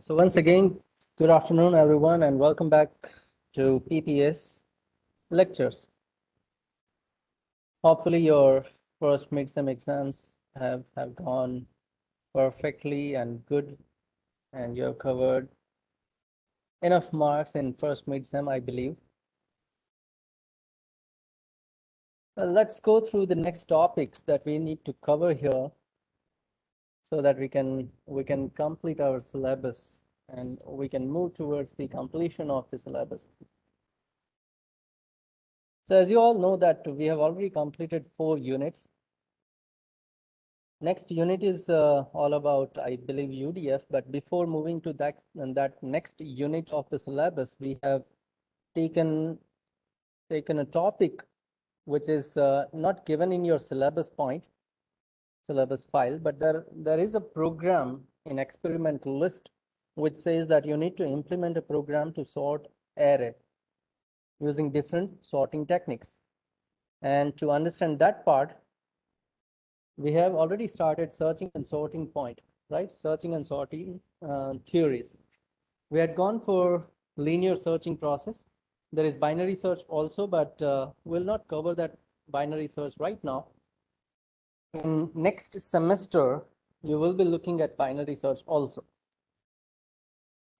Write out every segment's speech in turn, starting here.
So once again, good afternoon, everyone, and welcome back to PPS lectures. Hopefully, your first midterm exams have gone perfectly and good, and you have covered enough marks in first midterm, I believe. Let's go through the next topics that we need to cover here, so that we can complete our syllabus and we can move towards the completion of the syllabus. So as you all know that we have already completed 4 units. Next unit is all about, I believe, UDF, but before moving to that next unit of the syllabus, we have taken a topic which is not given in your syllabus file, but there is a program in experimental list which says that you need to implement a program to sort array using different sorting techniques. And to understand that part, we have already started searching and sorting point, right? Searching and sorting theories. We had gone for linear searching process. There is binary search also, but we'll not cover that binary search right now. In next semester, you will be looking at binary search also.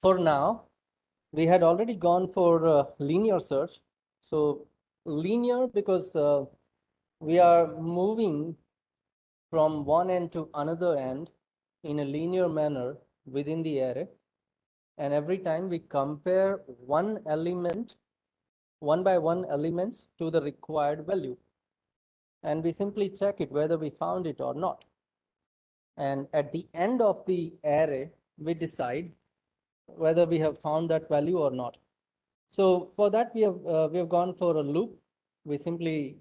For now, we had already gone for linear search. So linear because we are moving from one end to another end in a linear manner within the array, and every time we compare one by one elements to the required value, and we simply check it whether we found it or not, and at the end of the array we decide whether we have found that value or not. So for that we have gone for a loop. We simply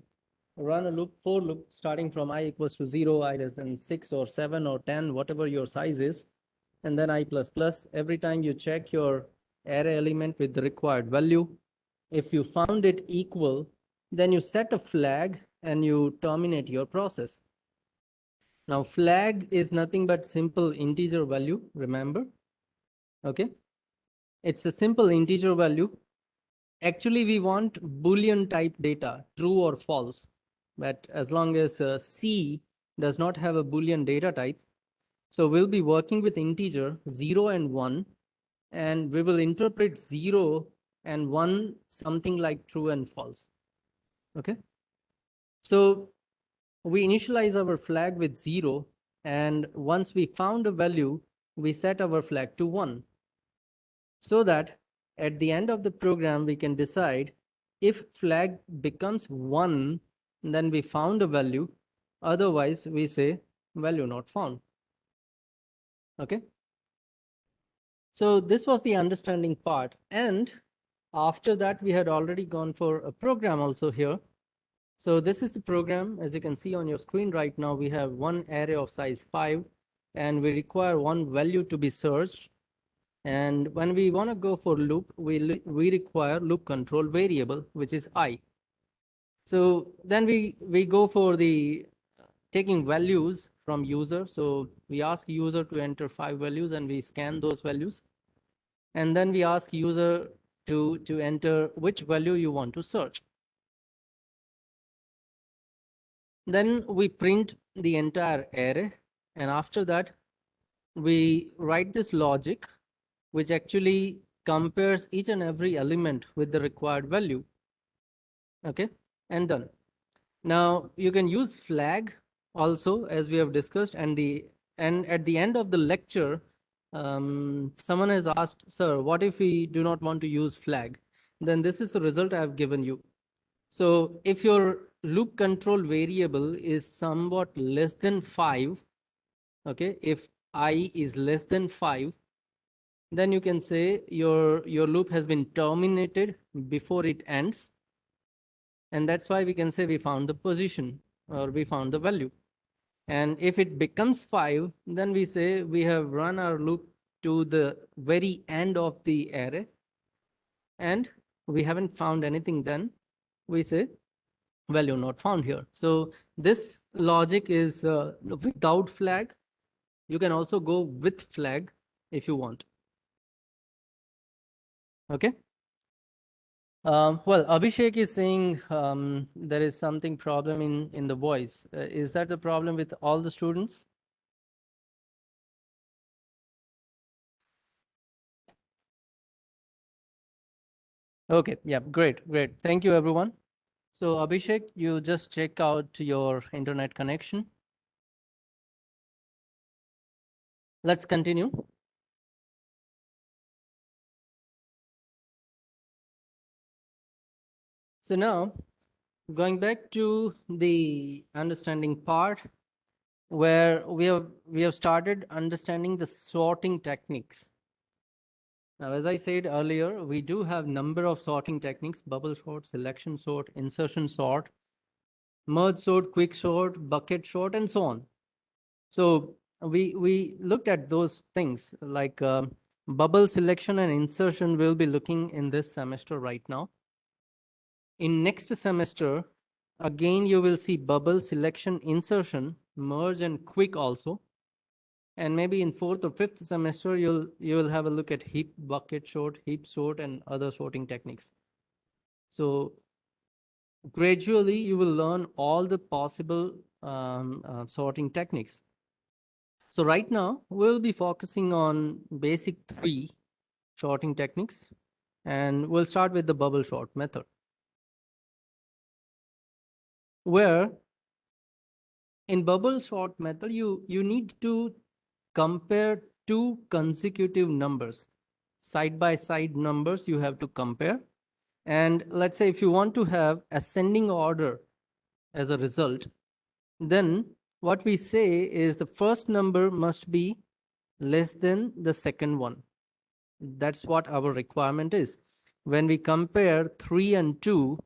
run a loop, for loop, starting from I equals to 0, I less than 6 or 7 or 10, whatever your size is, and then I plus plus. Every time you check your array element with the required value, if you found it equal, then you set a flag and you terminate your process. Now flag is nothing but simple integer value, remember? Okay, it's a simple integer value. Actually, we want Boolean type data, true or false. But as long as C does not have a Boolean data type, so we'll be working with integer 0 and 1, and we will interpret 0 and 1 something like true and false. Okay. So we initialize our flag with 0, and once we found a value, we set our flag to 1, so that at the end of the program, we can decide if flag becomes 1, then we found a value. Otherwise, we say value not found. Okay. So this was the understanding part. And after that, we had already gone for a program also here. So this is the program. As you can see on your screen right now, we have one array of size 5, and we require one value to be searched. And when we want to go for loop, we require loop control variable, which is I. So then we go for the taking values from user. So we ask user to enter 5 values, and we scan those values. And then we ask user to enter which value you want to search. Then we print the entire array, and after that we write this logic which actually compares each and every element with the required value. Okay, and done. Now you can use flag also, as we have discussed, and at the end of the lecture, someone has asked, sir, what if we do not want to use flag? Then this is the result I have given you. So if your loop control variable is somewhat less than 5, okay, if I is less than 5, then you can say your loop has been terminated before it ends. And that's why we can say we found the position or we found the value. And if it becomes 5, then we say we have run our loop to the very end of the array and we haven't found anything, then we say value not found here. So this logic is without flag. You can also go with flag if you want. Okay. Well, Abhishek is saying there is something problem in the voice. Is that the problem with all the students? Okay, yeah, great, great. Thank you, everyone. So, Abhishek, you just check out your internet connection. Let's continue. So now, going back to the understanding part, where we have started understanding the sorting techniques. Now, as I said earlier, we do have number of sorting techniques: bubble sort, selection sort, insertion sort, merge sort, quick sort, bucket sort, and so on. So we looked at those things like bubble selection and insertion. We'll be looking in this semester right now. In next semester, again, you will see bubble selection, insertion, merge, and quick also. And maybe in fourth or fifth semester, you will have a look at heap, bucket sort, heap sort, and other sorting techniques. So gradually, you will learn all the possible sorting techniques. So right now, we'll be focusing on basic three sorting techniques, and we'll start with the bubble sort method, where in bubble sort method, you need to compare two consecutive numbers. Side by side numbers you have to compare. And let's say if you want to have ascending order as a result, then what we say is the first number must be less than the second one. That's what our requirement is. When we compare 3 and 2,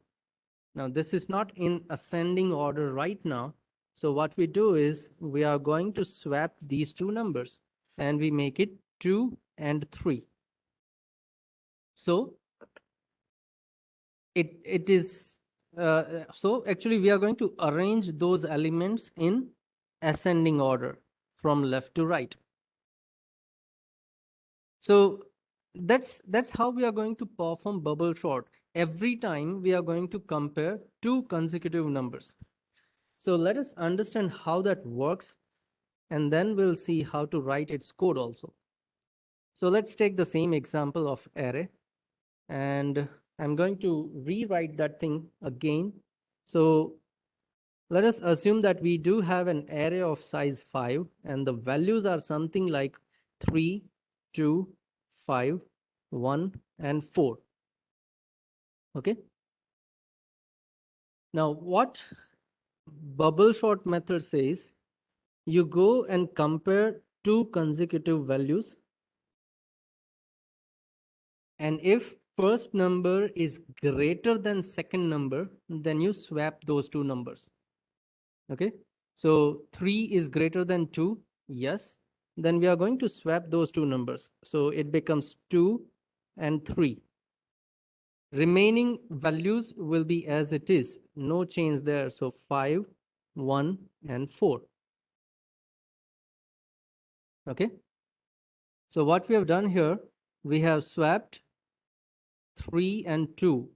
now this is not in ascending order right now. So what we do is we are going to swap these two numbers and we make it 2 and 3. So it is so actually we are going to arrange those elements in ascending order from left to right. So that's how we are going to perform bubble sort. Every time we are going to compare two consecutive numbers. So let us understand how that works, and then we'll see how to write its code also. So let's take the same example of array, and I'm going to rewrite that thing again. So let us assume that we do have an array of size 5, and the values are something like 3, 2, 5, 1, and 4. Okay. Now, what bubble sort method says, you go and compare two consecutive values. And if first number is greater than second number, then you swap those two numbers. Okay. So 3 is greater than 2. Yes. Then we are going to swap those two numbers. So it becomes 2 and 3. Remaining values will be as it is. No change there. So 5, 1, and 4. Okay. So what we have done here, we have swapped 3 and 2.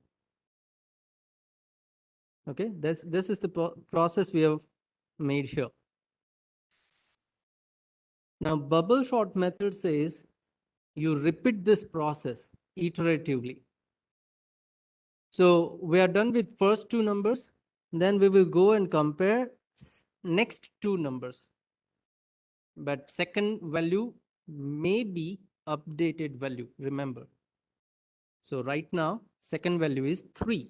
Okay. This is the process we have made here. Now, bubble sort method says you repeat this process iteratively. So we are done with first two numbers. Then we will go and compare next two numbers. But second value may be updated value, remember. So right now, second value is 3.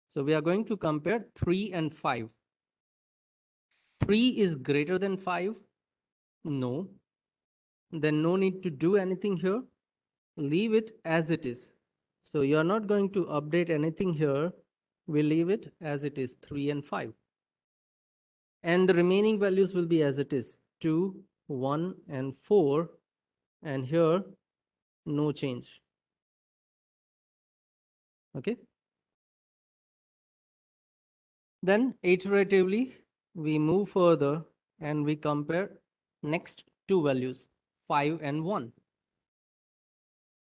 So we are going to compare 3 and 5. 3 is greater than 5? No. Then no need to do anything here. Leave it as it is. So you are not going to update anything here. We leave it as it is, 3 and 5. And the remaining values will be as it is, 2, 1, and 4. And here, no change. Okay. Then iteratively, we move further and we compare next two values, 5 and 1.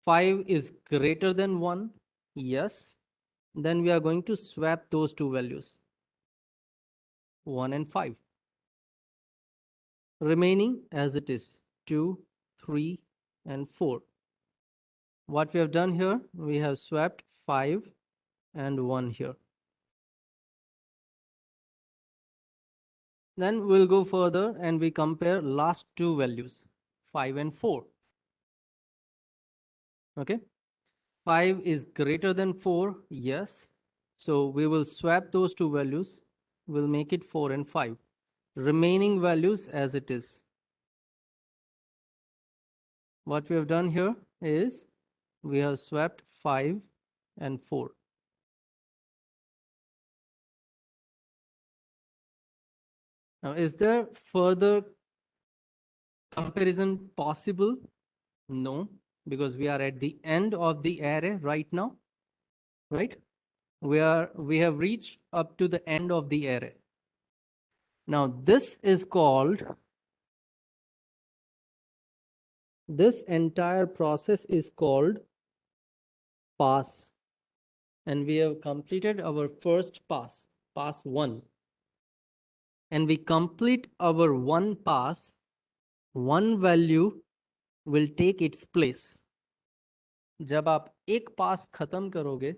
5 is greater than 1, yes, then we are going to swap those two values, 1 and 5. Remaining as it is, 2, 3, and 4. What we have done here, we have swapped 5 and 1 here. Then we'll go further and we compare last two values, 5 and 4. Okay, 5 is greater than 4, yes. So we will swap those two values, we'll make it 4 and 5. Remaining values as it is. What we have done here is we have swapped 5 and 4. Now, is there further comparison possible? No, because we are at the end of the array right now, right? We have reached up to the end of the array. Now, this entire process is called pass. And we have completed our first pass, pass 1. And we complete our one pass, one value will take its place. जब आप एक पास खत्म करोगे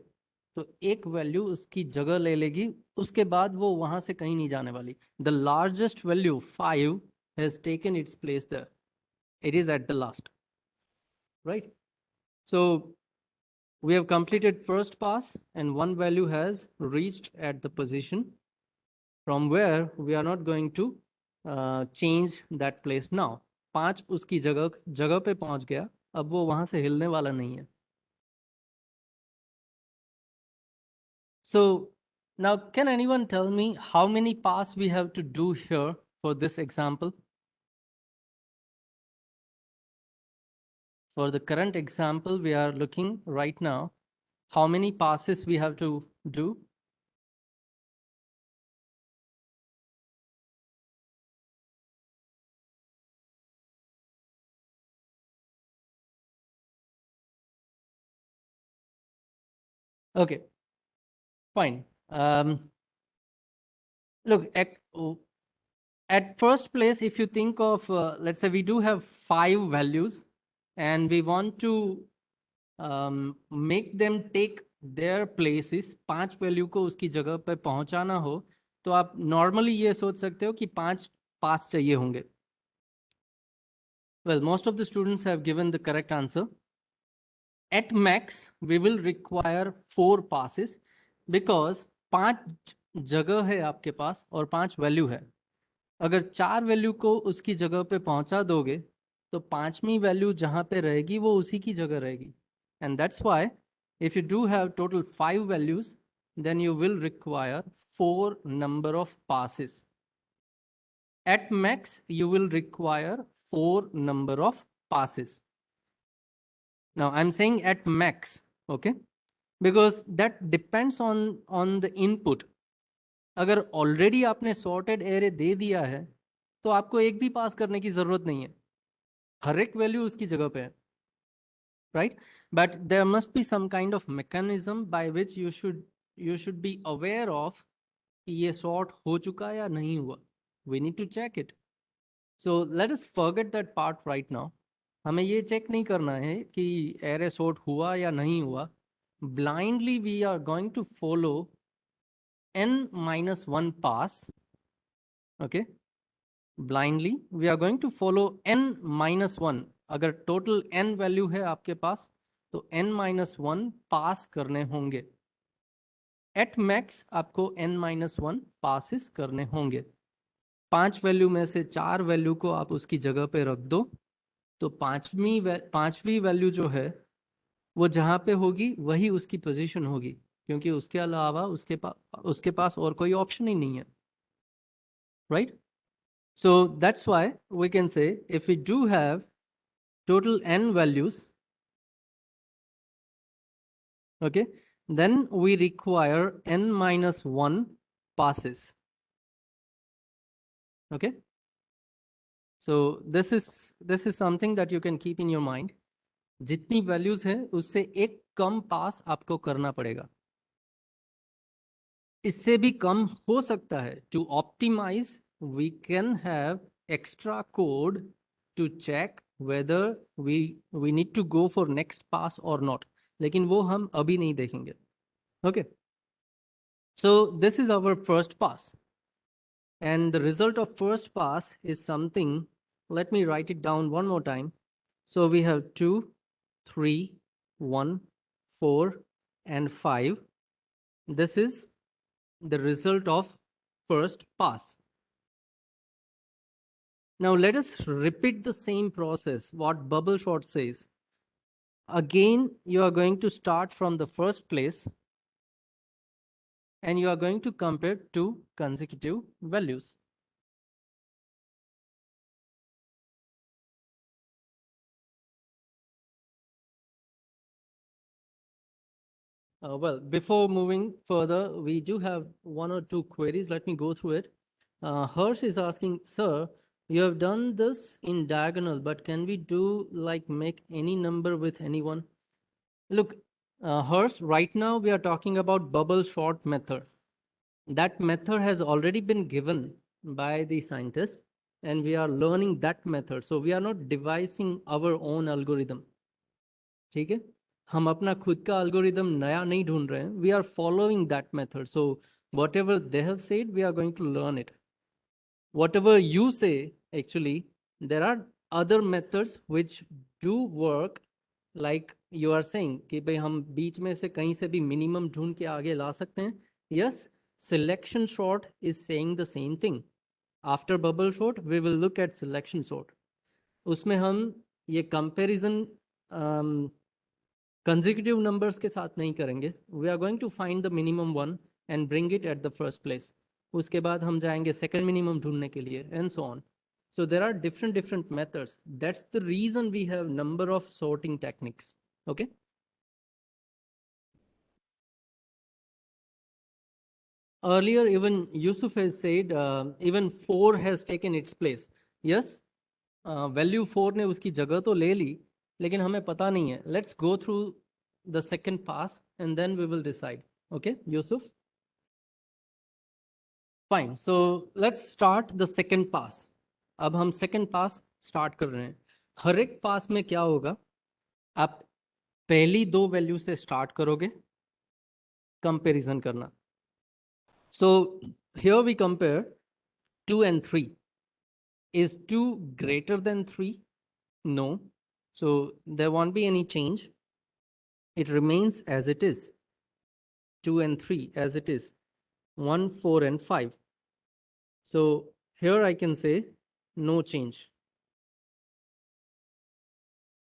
तो एक value उसकी जगह ले लेगी, उसके बाद वो वहां से कहीं नहीं जाने वाली. The largest value 5 has taken its place there. It is at the last, right? So we have completed first pass and one value has reached at the position from where we are not going to change that place now. 5 उसकी जगह पे पहुंच गया, अब वो वहां से हिलने वाला नहीं है. So now, can anyone tell me how many pass we have to do here for this example? For the current example we are looking right now, how many passes we have to do? Okay, fine. Look, at first place, if you think of, let's say we do have 5 values and we want to make them take their places, 5 value को उसकी जगह पे पहुंचाना हो, तो आप normally ये सोच सकते हो कि 5 पास चाहिए होंगे. Well, most of the students have given the correct answer. At max, we will require 4 passes because 5 जगह है आपके पास और 5 वैल्यू है. अगर 4 वैल्यू को उसकी जगह पे पहुंचा दोगे तो 5वीं वैल्यू जहां पे रहेगी वो उसी की जगह रहेगी. And that's why if you do have total 5 values, then you will require 4 number of passes. At max, you will require 4 number of passes. Now I'm saying at max, okay? Because that depends on the input. अगर already आपने sorted array दे दिया है तो आपको एक भी पास करने की जरूरत नहीं है, हर एक वैल्यू उसकी जगह पे है, right? But there must be some kind of mechanism by which you should be aware of कि ये sort हो चुका या नहीं हुआ. We need to check it. So let us forget that part right now. हमें ये चेक नहीं करना है कि एरे सॉर्ट हुआ या नहीं हुआ. Blindly we are going to follow n-1 pass. Okay, blindly we are going to follow n-1. अगर total n value है आपके पास तो n-1 पास करने होंगे. At max आपको n-1 passes करने होंगे. 5 वैल्यू में से 4 वैल्यू को आप उसकी जगह पे रख दो तो पांचवी वैल्यू जो है वो जहां पे होगी वही उसकी पोजीशन होगी, क्योंकि उसके अलावा उसके पास और कोई ऑप्शन ही नहीं है, right? So that's why we can say if we do have total n values, okay, then we require n-1 passes. Okay, so this is something that you can keep in your mind. जितनी values है उससे एक कम पास आपको करना पड़ेगा। इससे भी कम हो सकता है। To optimize we can have extra code to check whether we we need to go for next pass और नॉट, लेकिन वो हम अभी नहीं देखेंगे। Okay, so this is our first pass and the result of first pass is something. Let me write it down one more time. So we have 2, 3, 1, 4 and 5. This is the result of first pass. Now let us repeat the same process what Bubbleshot says. Again, you are going to start from the first place and you are going to compare two consecutive values. Well, before moving further, we do have one or two queries. Let me go through it. Harsh is asking, sir, you have done this in diagonal, but can we do like make any number with anyone? Look, Harsh, right now we are talking about bubble sort method. That method has already been given by the scientist, and we are learning that method. So we are not devising our own algorithm. ठीक है, हम अपना खुद का algorithm नया नहीं ढूंढ रहे हैं. We are following that method. So whatever they have said, we are going to learn it. Whatever you say, actually, there are other methods which do work. Like you are saying कि भाई हम बीच में से कहीं से भी minimum ढूंढ के आगे ला सकते हैं. Yes, selection sort is saying the same thing. After bubble sort, we will look at selection sort. उसमें हम ये comparison consecutive numbers के साथ नहीं करेंगे. We are going to find the minimum one and bring it at the first place. उसके बाद हम जाएंगे second minimum ढूंढने के लिए and so on. So there are different methods. That's the reason we have number of sorting techniques. Okay. Earlier, even Yusuf has said even 4 has taken its place. Yes, value 4 ने उसकी जगह तो ले ली, लेकिन हमें पता नहीं है. Let's go through the second pass and then we will decide. Okay, Yusuf? Fine. So let's start the second pass. अब हम second pass start कर रहे हैं. हर एक pass में क्या होगा? आप पहली दो वैल्यू से start करोगे comparison करना. So here we compare 2 and 3. Is 2 greater than 3? No. So there won't be any change. It remains as it is. 2 and 3 as it is. 1, 4 and 5. So here I can say no change.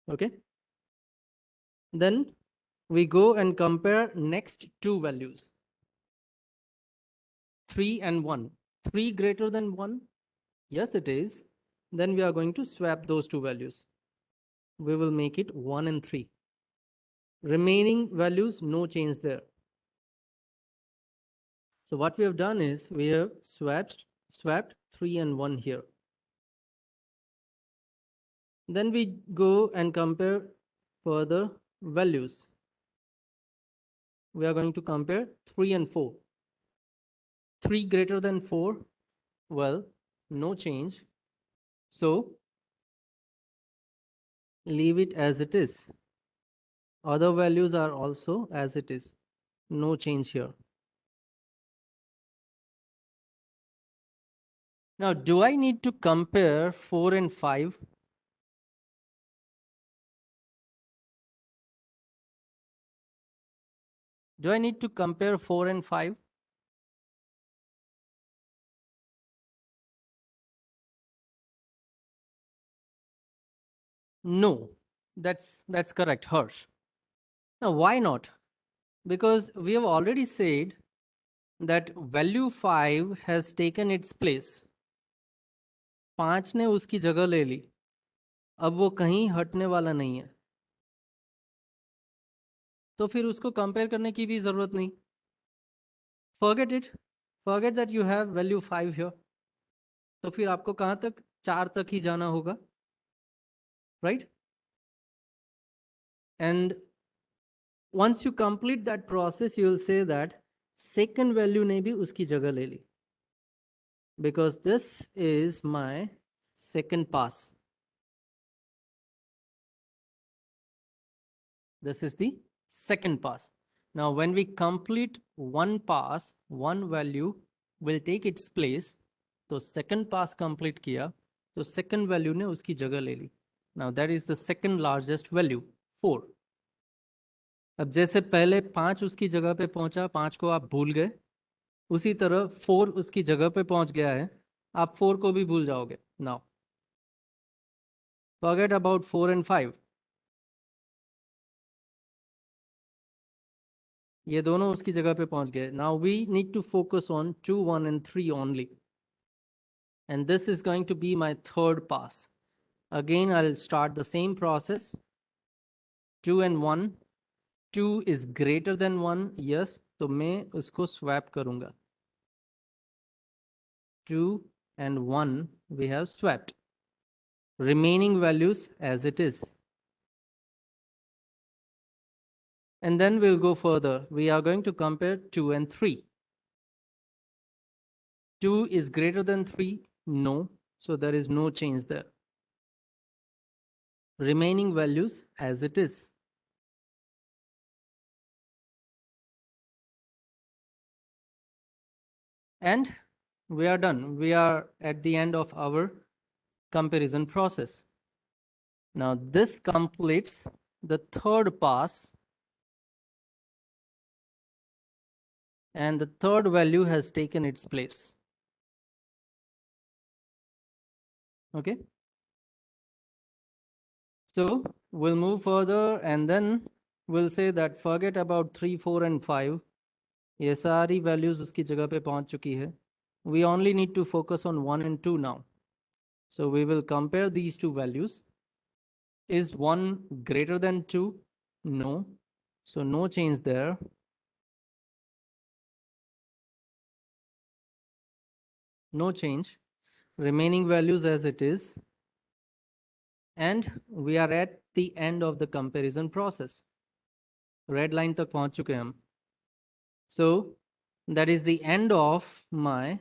Okay. Then we go and compare next two values. 3 and 1. 3 greater than 1? Yes, it is. Then we are going to swap those two values. We will make it 1 and 3. Remaining values, no change there. So what we have done is we have swapped 3 and 1 here. Then we go and compare further values. We are going to compare 3 and 4. 3 greater than 4? Well, no change. So leave it as it is. Other values are also as it is. No change here. Now, do I need to compare 4 and 5? Do I need to compare 4 and 5? No, that's correct, Harsh. Now, why not? Because we have already said that value 5 has taken its place. 5 ने उसकी जगह ले ली. अब वो कहीं हटने वाला नहीं है. तो फिर उसको कंपेयर करने की भी जरूरत नहीं. Forget it. Forget that you have value 5 here. तो फिर आपको कहाँ तक 4 तक ही जाना होगा, right? And once you complete that process, you will say that second value ने भी उसकी जगह ले ली, because this is my second pass. This is the second pass. Now, when we complete one pass, one value will take its place. तो second pass complete किया, तो second value ने उसकी जगह ले ली. Now, that is the second largest value, 4. अब जैसे पहले 5 उसकी जगह पे पहुंचा, 5 को आप भूल गए, उसी तरह 4 उसकी जगह पे पहुंच गया है, आप 4 को भी भूल जाओगे. Now, forget about 4 and 5. ये दोनों उसकी जगह पे पहुंच गए. Now we need to focus on 2, 1 and 3 only. And this is going to be my third pass. Again, I'll start the same process. 2 and 1. 2 is greater than 1. Yes, तो मैं उसको swap करूंगा. 2 and 1 we have swapped. Remaining values as it is. And then we'll go further. We are going to compare 2 and 3. 2 is greater than 3. No. So there is no change there. Remaining values as it is. And we are done. We are at the end of our comparison process. Now this completes the third pass. And the third value has taken its place. Okay. So we'll move further and then we'll say that forget about 3, 4 and 5. ये सारी values उसकी जगह पे पहुंच चुकी है. We only need to focus on 1 and 2 now. So we will compare these two values. Is 1 greater than 2? No. So no change there. No change. Remaining values as it is. And we are at the end of the comparison process. Red line tak pahunch chuke hum. So that is the end of my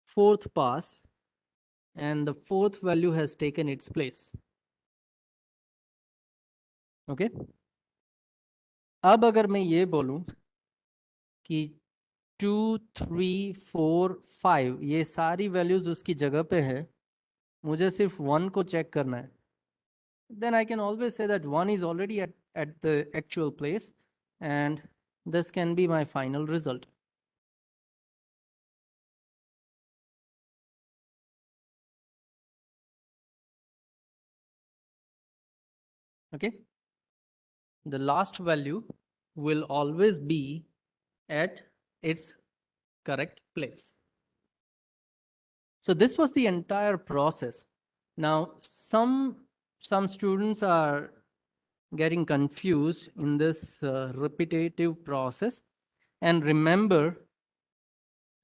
fourth pass, and the fourth value has taken its place. Okay. अब अगर मैं ये बोलूं कि 2, 3, 4, 5 ये सारी values उसकी जगह पे है, मुझे सिर्फ 1 को चेक करना है, then I can always say that 1 is already at the actual place, and this can be my final result. Okay. The last value will always be at its correct place. So this was the entire process. Now, some students are getting confused in this repetitive process. And remember,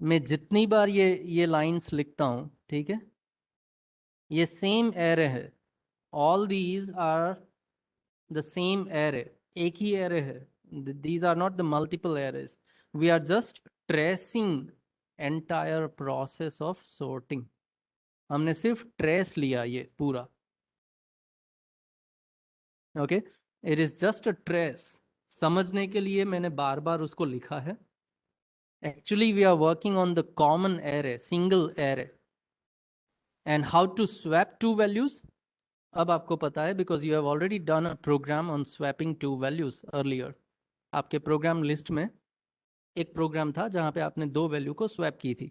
मैं जितनी बार ये lines लिखता हूँ, ठीक है, ये same array है. All these are the same array. एक ही array है. These are not the multiple arrays. We are just tracing entire process of sorting. हमने सिर्फ trace लिया ये पूरा. Okay, it is just a trace. समझने के लिए मैंने बार बार उसको लिखा है. Actually, we are working on the common array, single array. And how to swap two values? अब आपको पता है, because you have already done a program on swapping two values earlier. आपके program list में एक program था जहाँ पे आपने दो value को swap की थी.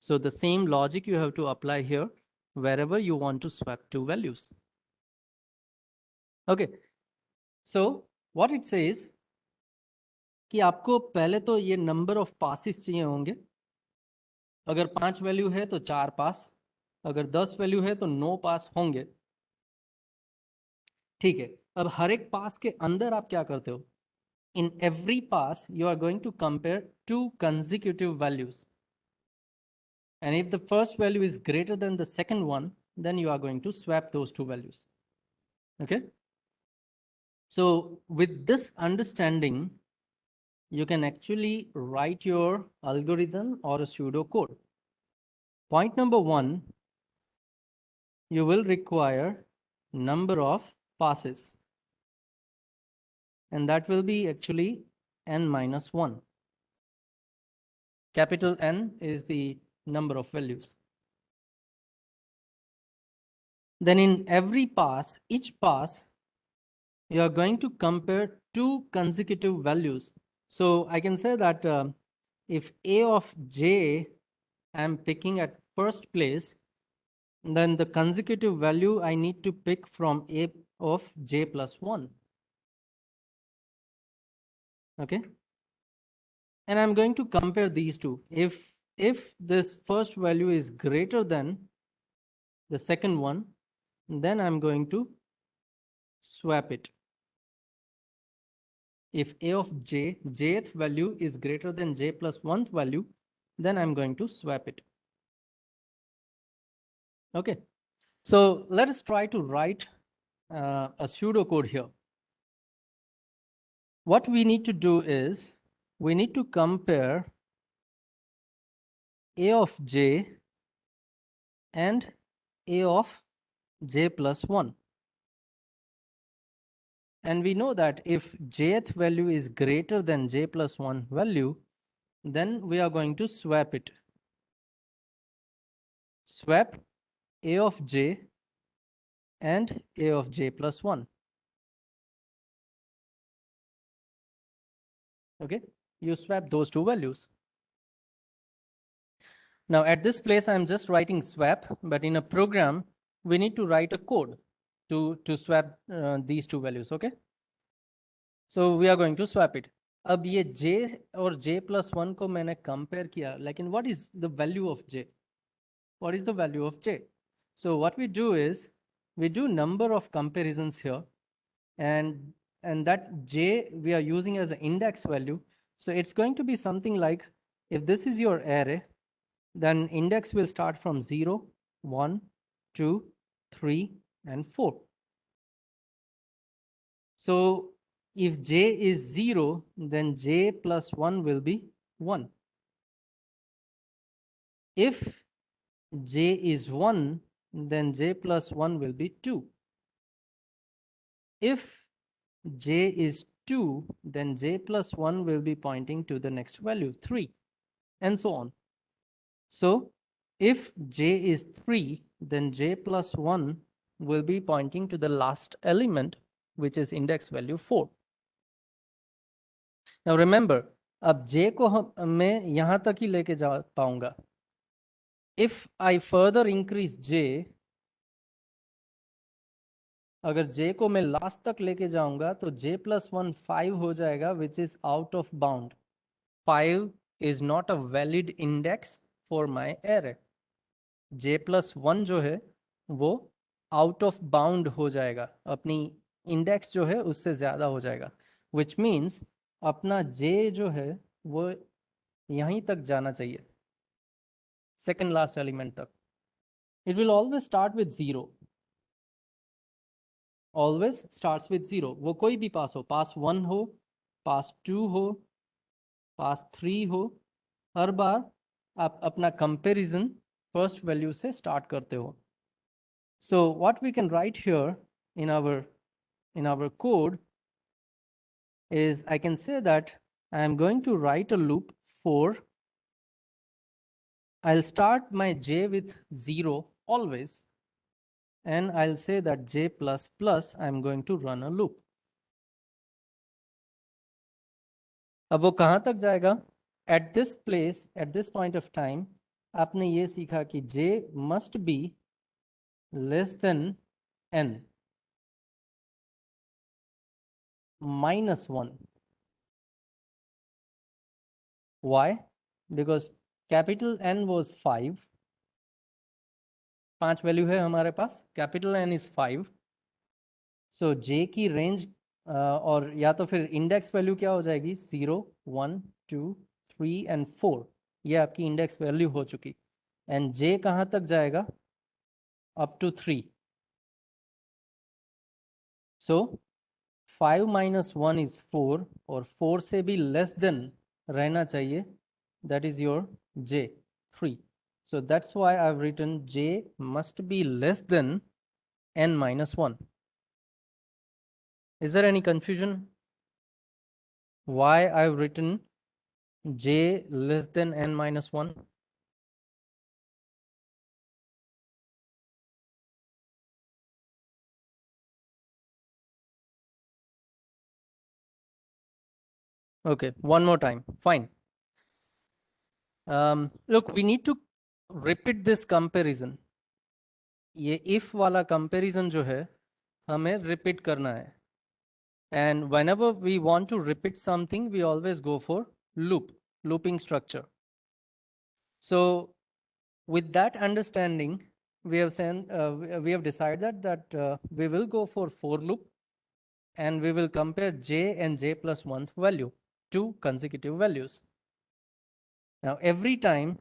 So the same logic you have to apply here wherever you want to swap two values. Okay. So what it says कि आपको पहले तो ये number of passes चाहिए होंगे. अगर 5 वैल्यू है तो 4 पास, अगर 10 वैल्यू है तो 9 पास होंगे. ठीक है. अब हर एक पास के अंदर आप क्या करते हो? In every pass you are going to compare two consecutive values, and if the first value is greater than the second one, then you are going to swap those two values. Okay. So with this understanding, you can actually write your algorithm or a pseudo code. Point number one, you will require number of passes, and that will be actually n minus 1. Capital N is the number of values. Then in every pass, each pass, you are going to compare two consecutive values. So I can say that if A of j I'm picking at first place, then the consecutive value I need to pick from A of j plus 1. Okay. And I'm going to compare these two. If this first value is greater than the second one, then I'm going to swap it. If A of j, jth value is greater than j plus 1th value, then I'm going to swap it. Okay. So let us try to write a pseudocode here. What we need to do is we need to compare A of j and A of j plus 1. And we know that if jth value is greater than j plus 1 value, then we are going to swap it. Swap A of j and A of j plus 1. Okay, you swap those two values. Now at this place, I'm just writing swap, but in a program, we need to write a code to swap these two values. Okay, so we are going to swap it. अब ये j और j plus 1 को मैंने compare किया, लेकिन what is the value of j? What is the value of j? So what we do is we do number of comparisons here, and that j we are using as an index value. So it's going to be something like, if this is your array, then index will start from 0, 1, 2, 3, and 4. So if j is 0, then j plus 1 will be 1. If j is 1, then j plus 1 will be 2. If j is 2, then j plus 1 will be pointing to the next value, 3, and so on. So if j is 3, then j plus 1 will be pointing to the last element, which is index value 4. Now remember, अब j को मैं यहाँ तक ही लेके जा पाऊंगा. If I further increase j, अगर j को मैं लास्ट तक लेके जाऊंगा तो j plus 1 5 हो जाएगा, which is out of bound. 5 is not a valid index for my array. j plus 1 जो है वो out of bound हो जाएगा, अपनी इंडेक्स जो है उससे ज़्यादा हो जाएगा, which means अपना j जो है वो यहीं तक जाना चाहिए, second last element तक. It will always start with 0. Always starts with 0. वो कोई भी पास हो, पास 1 हो, पास 2 हो, पास 3 हो, हर बार आप अपना कंपैरिजन फर्स्ट वैल्यू से स्टार्ट करते हो. So what we can write here in our code is, I can say that I am going to write a loop for, I'll start my j with 0 always, and I'll say that j plus plus I'm going to run a loop. अब वो कहाँ तक जाएगा? At this place, at this point of time, आपने ये सीखा कि j must be less than n minus 1. Why? Because capital N was 5. 5 value है हमारे पास, capital N is 5. So j की रेंज और या तो फिर इंडेक्स वैल्यू क्या हो जाएगी, 0, 1, 2, 3 एंड 4. ये आपकी इंडेक्स वैल्यू हो चुकी. एंड j कहाँ तक जाएगा? Up to 3. So 5 minus 1 is 4 और 4 से भी less than रहना चाहिए. That is your j 3. So that's why I've written j must be less than n minus 1. Is there any confusion? Why I've written j less than n minus 1? Okay, one more time. Fine. Look, we need to repeat this comparison. ये if वाला comparison जो है हमें repeat करना है. And whenever we want to repeat something, we always go for looping structure. So with that understanding, we have decided that we will go for for loop, and we will compare j and j plus 1th value, two consecutive values. Now every time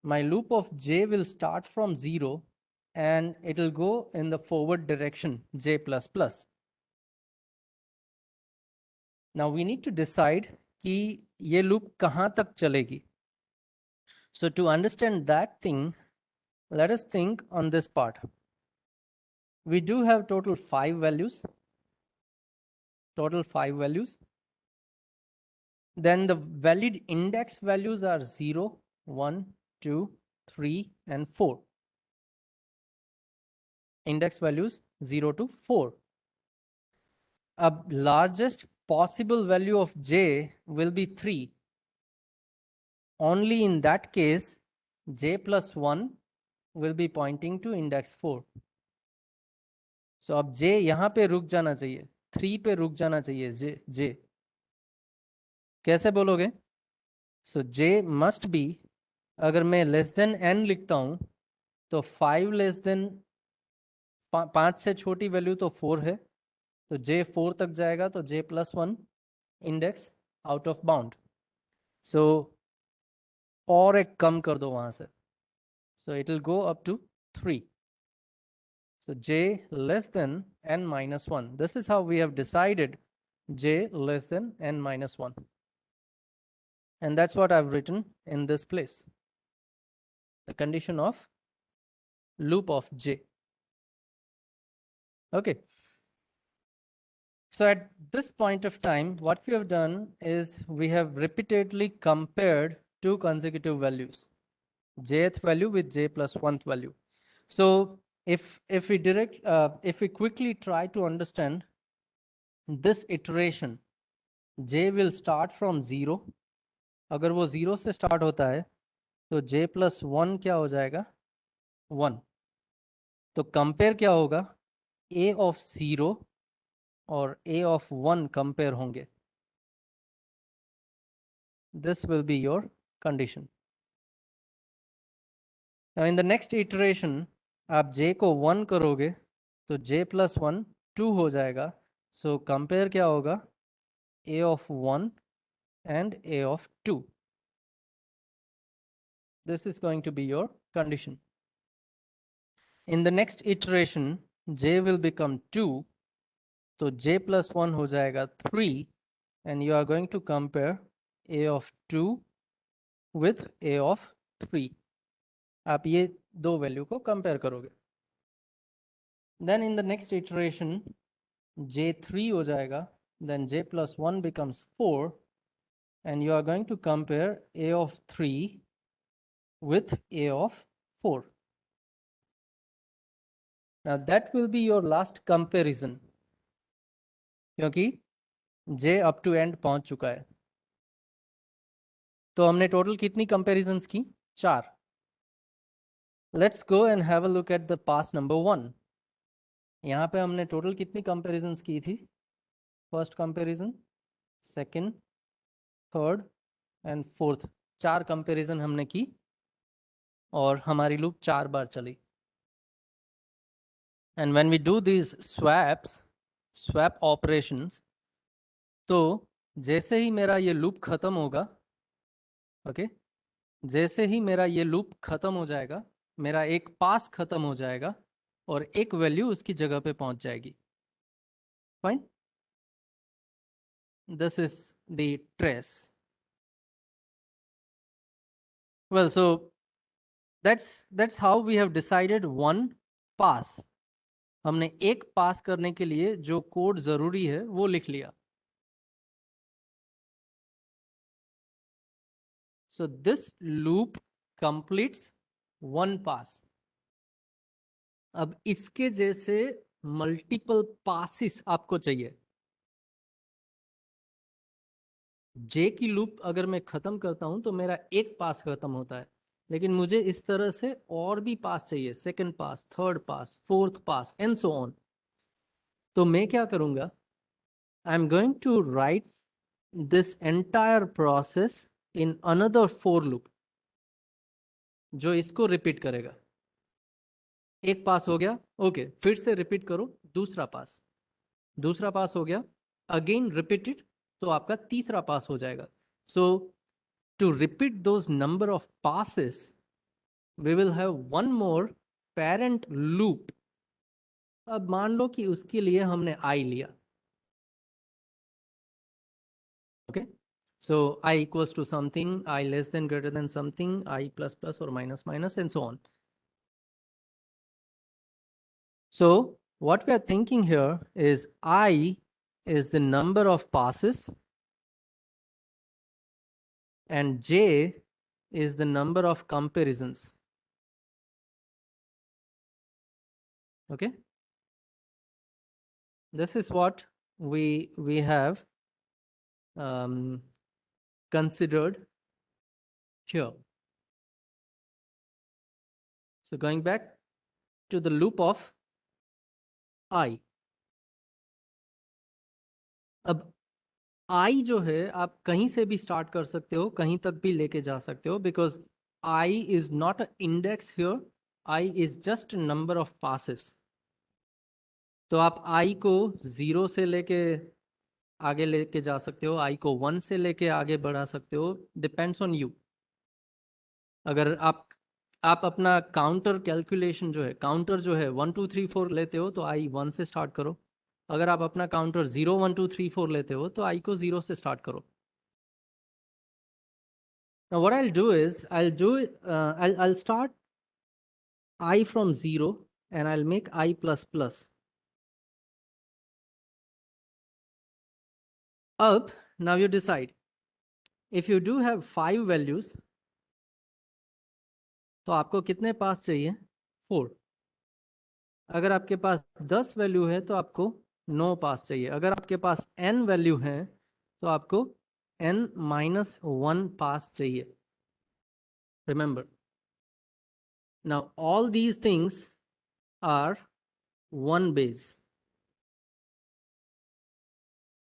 my loop of j will start from 0 and it will go in the forward direction j plus plus. Now we need to decide कि ये loop कहाँ तक चलेगी. So to understand that thing, let us think on this part. We do have total 5 values. Then the valid index values are 0, 1, 2, 3, and 4. Index values 0 to 4. A largest possible value of j will be 3. Only in that case, j plus 1 will be pointing to index 4. So अब j यहाँ पे रुक जाना चाहिए, 3 पे रुक जाना चाहिए j. कैसे बोलोगे? So j must be, अगर मैं less than n लिखता हूँ तो 5 less than 5 से छोटी वैल्यू तो 4 है, तो j 4 तक जाएगा, तो j plus 1 index out of bound. So और एक कम कर दो वहां से, so it will go up to 3. So j less than n minus 1. This is how we have decided j less than n minus 1. And that's what I've written in this place. The condition of loop of j. Okay. So at this point of time, what we have done is we have repeatedly compared two consecutive values, jth value with j plus 1th value. So if we quickly try to understand this iteration, j will start from 0. अगर वो 0 से start होता है तो j plus 1 क्या हो जाएगा? 1. तो compare क्या होगा? a of 0 और a of 1 compare होंगे. This will be your condition. Now in the next iteration, आप j को 1 करोगे तो j plus 1 2 हो जाएगा. So compare क्या होगा? a of 1 and a of 2. This is going to be your condition. In the next iteration, j will become 2. So j plus 1 हो जाएगा 3, and you are going to compare a of 2 with a of 3. आप ये दो value को compare करोगे. Then in the next iteration, j 3 हो जाएगा, then j plus 1 becomes 4, and you are going to compare a of 3 with a of 4. Now that will be your last comparison, क्योंकि j up to end पहुंच चुका है. तो हमने total कितनी comparisons की? 4. Let's go and have a look at the pass number 1. यहाँ पे हमने टोटल कितनी कंपैरिजंस की थी? First comparison, second, third and fourth. 4 comparison हमने की और हमारी लूप 4 बार चली. And when we do this swap operations, तो जैसे ही मेरा ये लूप खत्म होगा, ओके, जैसे ही मेरा ये लूप खत्म हो जाएगा, मेरा एक पास खत्म हो जाएगा और एक वैल्यू उसकी जगह पे पहुंच जाएगी. Fine. This is the trace. Well, so that's how we have decided one pass. हमने एक पास करने के लिए जो कोड जरूरी है वो लिख लिया. So this loop completes one pass. अब इसके जैसे मल्टीपल पासिस आपको चाहिए. जे की लूप अगर मैं खत्म करता हूं तो मेरा एक पास खत्म होता है, लेकिन मुझे इस तरह से और भी पास चाहिए, second pass, third pass, fourth pass and so on. तो मैं क्या करूंगा, I am going to write this entire process in another for loop जो इसको रिपीट करेगा. एक पास हो गया, ओके, फिर से रिपीट करो दूसरा पास. दूसरा पास हो गया, अगेन रिपीटेड, तो आपका तीसरा पास हो जाएगा. So to repeat those number of passes we will have one more parent loop. अब मान लो कि उसके लिए हमने I लिया. Okay, so I equals to something, I less than greater than something, I plus plus or minus minus and so on. So what we are thinking here is I is the number of passes and J is the number of comparisons. Okay, this is what we have considered here. So going back to the loop of I. अब I जो है आप कहीं से भी start कर सकते हो, कहीं तक भी लेके जा सकते हो, because I is not an index here, I is just a number of passes. तो आप I को 0 से लेके आगे लेके जा सकते हो, I को 1 से लेके आगे बढ़ा सकते हो, डिपेंड्स ऑन यू. अगर आप अपना काउंटर कैलकुलेशन जो है, काउंटर जो है 1 2 3 4 लेते हो तो I 1 से स्टार्ट करो. अगर आप अपना काउंटर 0 1 2 3 4 लेते हो तो I को 0 से स्टार्ट करो. Now what I'll do is I'll start I from 0 and I'll make I plus plus. Up, now you decide. If you do have 5 values, तो आपको कितने पास चाहिए? 4. अगर आपके पास 10 वैल्यू है तो आपको 9 पास चाहिए. अगर आपके पास n वैल्यू है तो आपको n minus 1 पास चाहिए. Remember, now all these things are one base.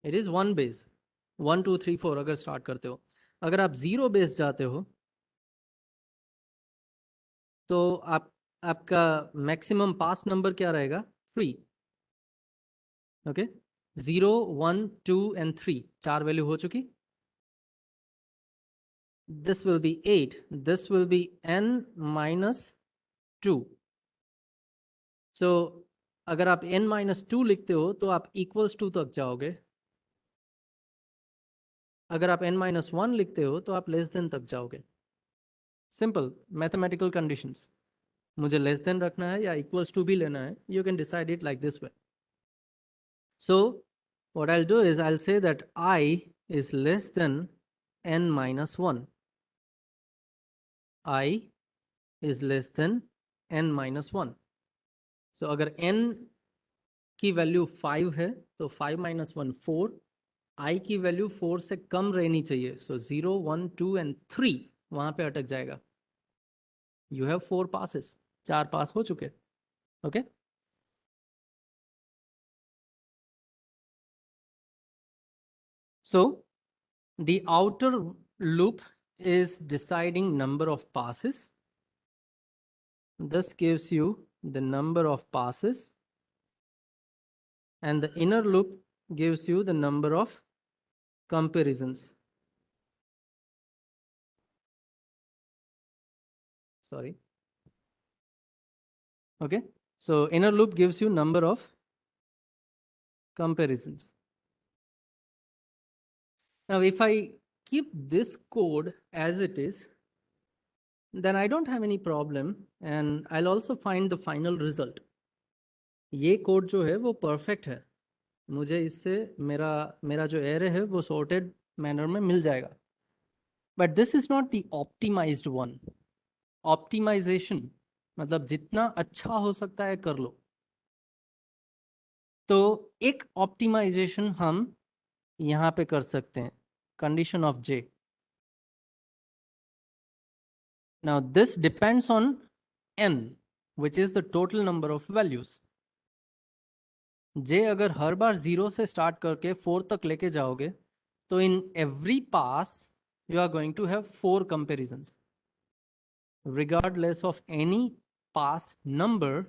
It is one base. 1 2 3 4 अगर स्टार्ट करते हो. अगर आप 0 बेस जाते हो तो आपका मैक्सिमम पास नंबर क्या रहेगा? 3. ओके, 0 1 2 एंड 3, 4 वैल्यू हो चुकी. This will be 8, this will be n minus 2. सो अगर आप n minus 2 लिखते हो तो आप equals to तक जाओगे. अगर आप n minus 1 लिखते हो तो आप लेस देन तक जाओगे. Simple mathematical conditions. मुझे लेस देन रखना है या इक्वल्स टू भी लेना है, you can decide it like this way. So what I'll do is I'll say that I is less than n minus 1. I is less than n minus 1. So अगर n की value 5 है तो 5 minus 1 4. I की value 4 से कम रहनी चाहिए. So 0 1 2 and 3 वहां पे अटक जाएगा. You have 4 passes. 4 पास हो चुके. Okay. So the outer loop is deciding number of passes. This gives you the number of passes, and the inner loop gives you the number of comparisons. Sorry. Okay. So inner loop gives you number of comparisons. Now, if I keep this code as it is, then I don't have any problem and I'll also find the final result. ये code जो है वो perfect है, मुझे इससे मेरा मेरा जो एरे है वो सॉर्टेड मैनर में मिल जाएगा. But this is not the optimised one. Optimisation मतलब जितना अच्छा हो सकता है कर लो. तो एक ऑप्टिमाइजेशन हम यहाँ पे कर सकते हैं, condition of J. Now this depends on n, which is the total number of values. j अगर हर बार 0 से स्टार्ट करके 4 तक लेके जाओगे तो in every pass you are going to have 4 comparisons. Regardless of any pass number,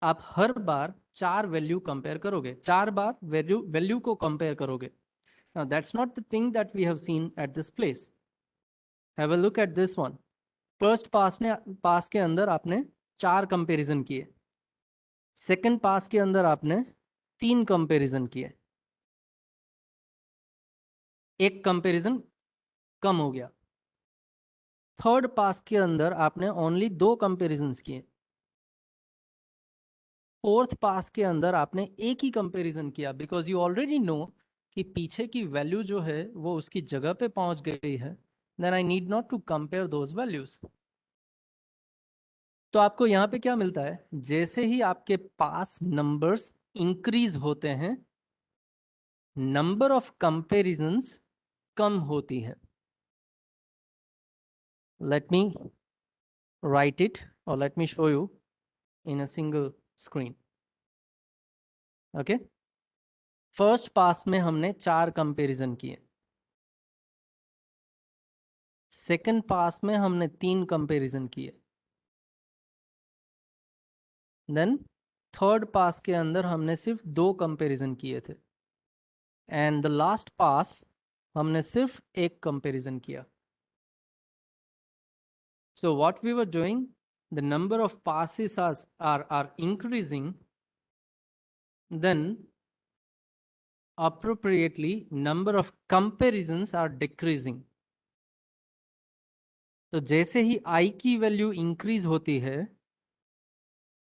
आप हर बार 4 value compare करोगे, 4 बार value को कंपेयर करोगे. Now that's not the thing that we have seen at this place. Have a look at this one. First pass के अंदर आपने 4 comparison किए, second पास के अंदर आपने 3 कंपैरिजन किए, एक कंपैरिजन कम हो गया. थर्ड पास के अंदर आपने ओनली 2 कंपैरिजन्स किए. फोर्थ पास के अंदर आपने एक ही कंपैरिजन किया बिकॉज यू ऑलरेडी नो कि पीछे की वैल्यू जो है वो उसकी जगह पे पहुंच गई है. Then I need not to compare those values. तो आपको यहाँ पे क्या मिलता है, जैसे ही आपके पास नंबर्स इंक्रीज होते हैं नंबर ऑफ कंपैरिजंस कम होती है. लेट मी राइट इट और let me show you in a single screen. Okay, first pass में हमने 4 कंपैरिजन किए, सेकंड पास में हमने 3 कंपैरिजन किए, देन थर्ड पास के अंदर हमने सिर्फ 2 कंपैरिजन किए थे, एंड द लास्ट पास हमने सिर्फ एक कंपैरिजन किया. So what we were doing, the number of passes are increasing, then appropriately number of comparisons are decreasing. तो जैसे ही i की वैल्यू इंक्रीज होती है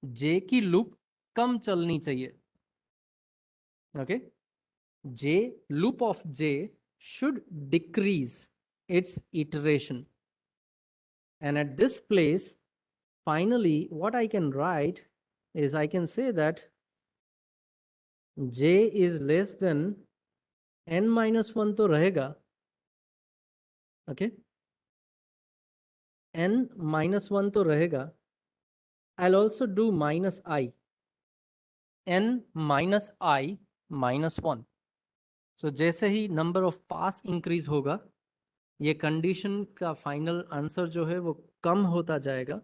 j की लूप कम चलनी चाहिए. Okay, j loop of j should decrease its iteration, and at this place finally what I can write is I can say that j is less than n minus 1 तो रहेगा. Okay, n minus 1 तो रहेगा. I'll also do minus I, n minus I minus 1. So जैसे ही number of pass increase होगा ये condition का final answer जो है वो कम होता जाएगा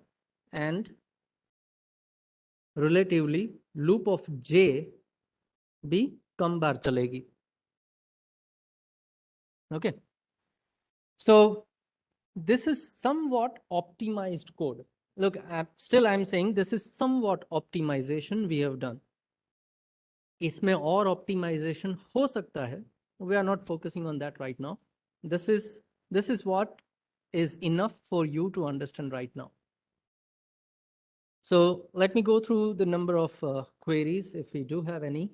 and relatively loop of j भी कम बार चलेगी. Okay, so this is somewhat optimized code. Look, I'm saying this is somewhat optimization we have done. इसमें और optimization हो सकता है. We are not focusing on that right now. This is what is enough for you to understand right now. So let me go through the number of queries if we do have any.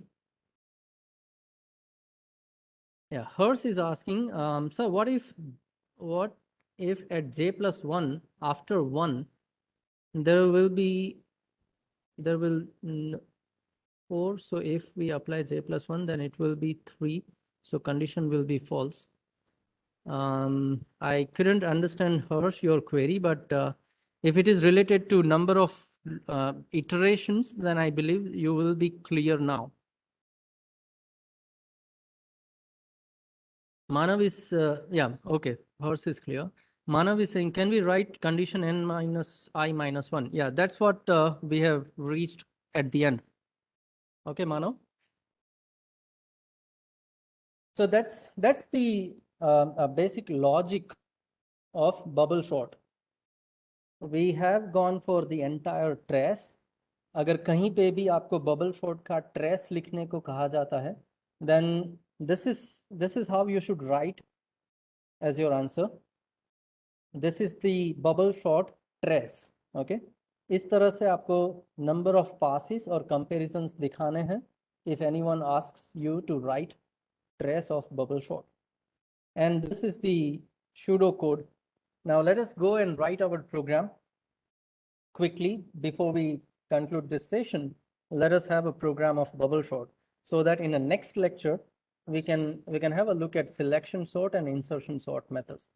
Yeah, Hers is asking, so what if at j plus 1 after 1 there will 4, so if we apply j plus 1 then it will be 3, so condition will be false. I couldn't understand your query, but if it is related to number of iterations then I believe you will be clear now. Manav is yeah, okay, Hers is clear. Manav is saying, can we write condition n minus I minus 1? Yeah, that's what we have reached at the end. Okay, Manav. So that's the basic logic of bubble sort. We have gone for the entire trace अगर कहीं पे भी आपको bubble sort का trace लिखने को कहा जाता है, then this is how you should write as your answer. This is the bubble sort trace. Okay, इस तरह से आपको number of passes और comparisons दिखाने हैं if anyone asks you to write trace of bubble sort. And this is the pseudo code. Now let us go and write our program quickly before we conclude this session. Let us have a program of bubble sort so that in the next lecture we can have a look at selection sort and insertion sort methods.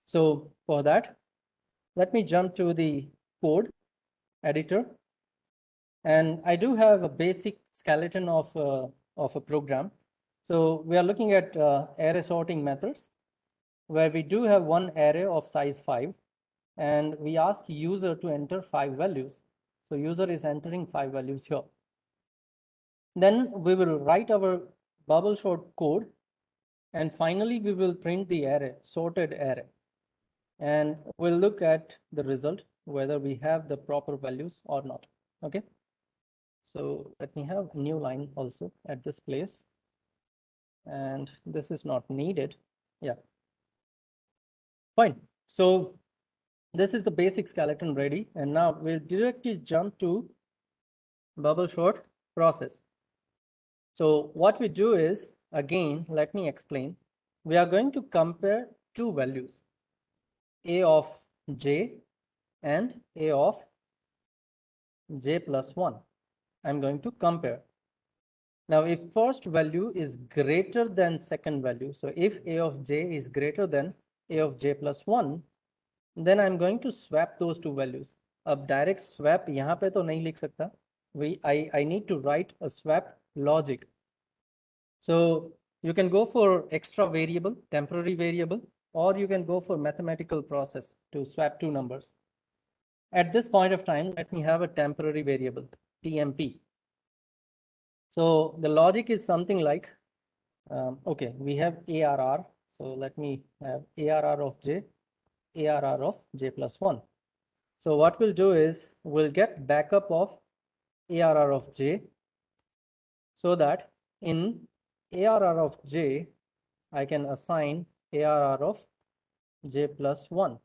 So for that, let me jump to the code editor, and I do have a basic skeleton of a program. So we are looking at array sorting methods, where we do have one array of size 5, and we ask user to enter 5 values. So user is entering 5 values here. Then we will write our bubble sort code, and finally we will print the array, sorted array. And we'll look at the result, whether we have the proper values or not. Okay. So let me have a new line also at this place. And this is not needed. Yeah. Fine. So this is the basic skeleton ready. And now we'll directly jump to bubble sort process. So what we do is, again, let me explain. We are going to compare two values, a of j and a of j plus 1. I'm going to compare. Now, if first value is greater than second value, so if a of j is greater than a of j plus 1, then I'm going to swap those two values. अब direct swap यहाँ पे तो नहीं लिख सकता. I need to write a swap logic. So you can go for extra variable, temporary variable, or you can go for mathematical process to swap two numbers. At this point of time, let me have a temporary variable, TMP. So the logic is something like, okay, we have ARR. So let me have ARR of j, ARR of j plus 1. So what we'll do is we'll get backup of ARR of j, so that in ARR of j, I can assign ARR of j plus 1.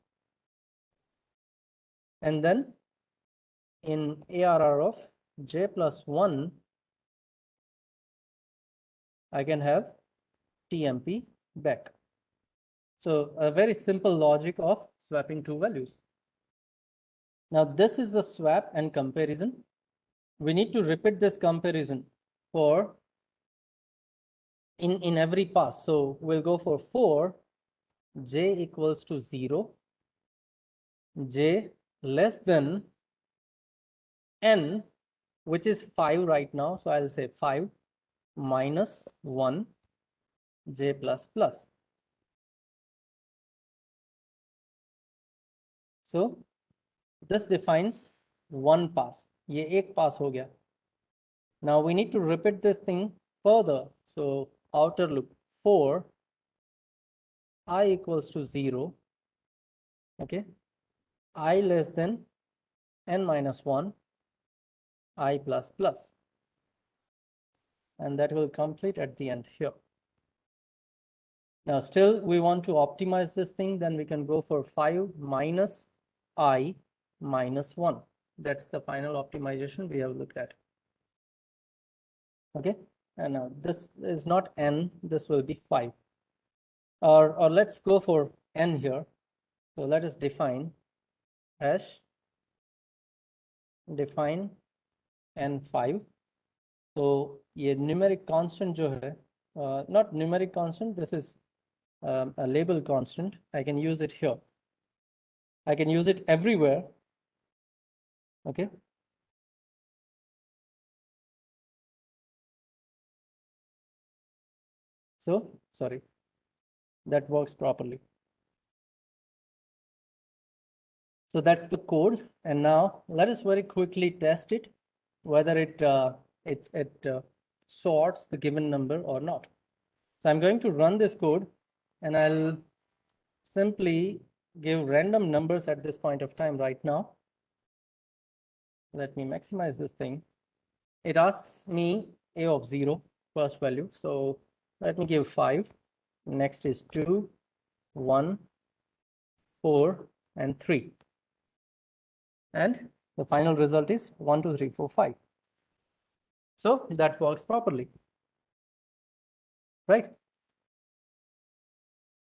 And then in ARR of j plus 1, I can have TMP back. So a very simple logic of swapping two values. Now this is a swap and comparison. We need to repeat this comparison for in every pass. So we'll go for j equals to 0, j less than n, which is 5 right now. So I'll say 5 minus 1 j plus plus. So this defines one pass. ये एक pass हो गया. Now we need to repeat this thing further. So outer loop for I equals to 0. Okay. I less than n minus 1, I plus plus. And that will complete at the end here. Now still we want to optimize this thing, then we can go for 5 minus I minus 1. That's the final optimization we have looked at. Okay, and now this is not n, this will be 5. Or let's go for n here. So let us define hash define n5. So ये numeric constant जो है, not numeric constant, this is a label constant. I can use it here. I can use it everywhere. Okay. So sorry, that works properly. So that's the code. And now let us very quickly test it, whether it sorts the given number or not. So I'm going to run this code, and I'll simply give random numbers at this point of time right now. let me maximize this thing. It asks me a of 0, first value. So let me give 5. Next is 2, 1, 4, and 3. And the final result is 1, 2, 3, 4, 5. So that works properly, right?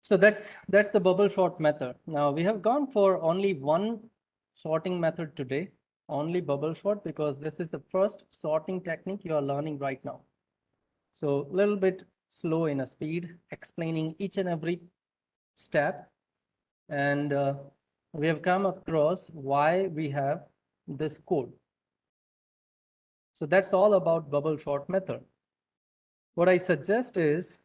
So that's the bubble sort method. Now we have gone for only one sorting method today, only bubble sort, because this is the first sorting technique you are learning right now. So a little bit slow in a speed, explaining each and every step. And we have come across why we have this code. So that's all about bubble sort method. What I suggest is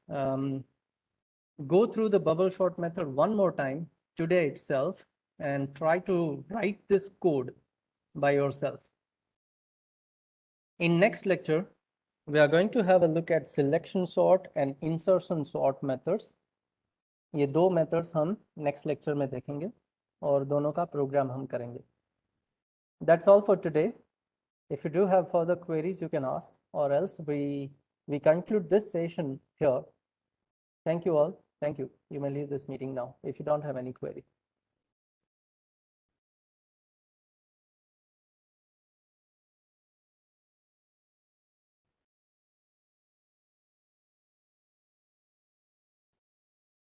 go through the bubble sort method one more time today itself and try to write this code by yourself. In next lecture, we are going to have a look at selection sort and insertion sort methods. ये दो methods हम next lecture में देखेंगे और दोनों का program हम करेंगे. That's all for today. If you do have further queries, you can ask, or else we conclude this session here. Thank you all. Thank you. You may leave this meeting now if you don't have any query.